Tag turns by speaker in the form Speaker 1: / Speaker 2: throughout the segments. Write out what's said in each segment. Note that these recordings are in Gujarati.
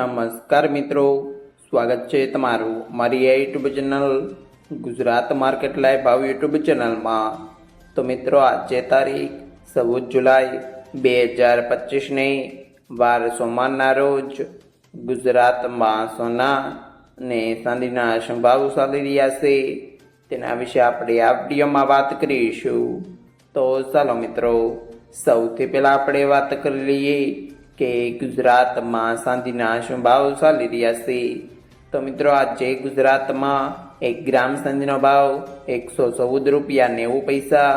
Speaker 1: નમસ્કાર મિત્રો, સ્વાગત છે તમારું મારી આ YouTube channel Gujarat market live ભાવ યુટ્યુબ ચેનલમાં। તો મિત્રો આજે તારીખ 14 જુલાઈ 2025 વાર સોમવારના રોજ ગુજરાતમાં સોના અને ચાંદીના શું ભાવ ચાલી રહ્યા છે તેના વિશે આપણે આ વિડીયોમાં વાત કરીશું। તો ચાલો મિત્રો, સૌથી પહેલાં આપણે વાત કરી લઈએ કે ગુજરાતમાં ચાંદીના શું ભાવ ચાલી રહ્યા છે। તો મિત્રો આજે ગુજરાતમાં 1 ગ્રામ ચાંદીનો ભાવ 114 રૂપિયા 90 પૈસા,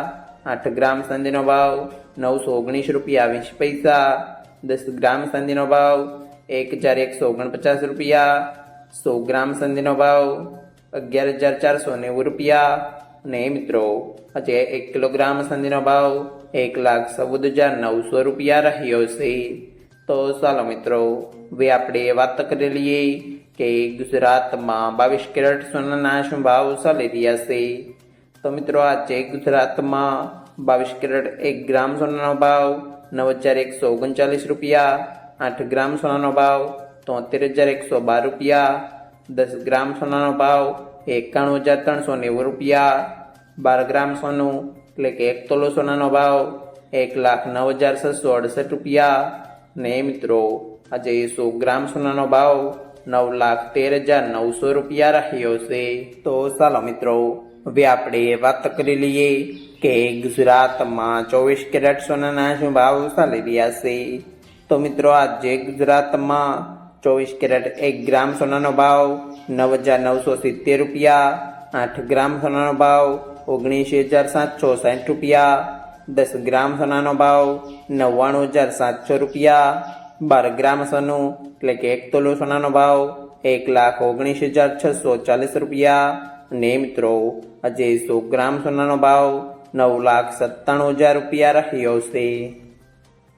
Speaker 1: 8 ગ્રામ ચાંદીનો ભાવ 919 રૂપિયા 20 પૈસા, 10 ગ્રામ ચાંદીનો ભાવ 1149 રૂપિયા, 100 ગ્રામ ચાંદીનો ભાવ 11,490 રૂપિયા અને મિત્રો આજે 1 કિલોગ્રામ ચાંદીનો ભાવ 1,14,900 રૂપિયા રહ્યો છે। તો ચાલો મિત્રો, હવે આપણે વાત કરી લઈએ કે ગુજરાતમાં 22 કેરેટ સોનાના શું ભાવ ચાલી રહ્યા છે। તો મિત્રો આજે ગુજરાતમાં 22 કેરેટ 1 ગ્રામ સોનાનો ભાવ 9,139 રૂપિયા, 8 ગ્રામ સોનાનો ભાવ 73,112 રૂપિયા, 10 ગ્રામ સોનાનો ભાવ 91,390 રૂપિયા, 12 ગ્રામ સોનું એટલે કે 1 તોલો સોનાનો ભાવ 1,09,668 રૂપિયા ને મિત્રો આજે 100 ગ્રામ સોનાનો ભાવ 9,13,900 રૂપિયા રહ્યો છે। તો ચાલો મિત્રો, હવે આપણે વાત કરી લઈએ કે ગુજરાતમાં 24 કેરેટ સોનાના શું ભાવ ચાલી રહ્યા છે। તો મિત્રો આજે ગુજરાતમાં 24 કેરેટ 1 ગ્રામ સોનાનો ભાવ 9,970 રૂપિયા, 8 ગ્રામ સોનાનો ભાવ 19,760 રૂપિયા, 10 ગ્રામ સોનાનો ભાવ 99,700 રૂપિયા, 12 ગ્રામ સોનું એટલે કે 1 તોલો સોનાનો ભાવ 1,19,640 રૂપિયા અને મિત્રો આજે 100 ગ્રામ સોનાનો ભાવ 9,97,000 રૂપિયા રહ્યો છે।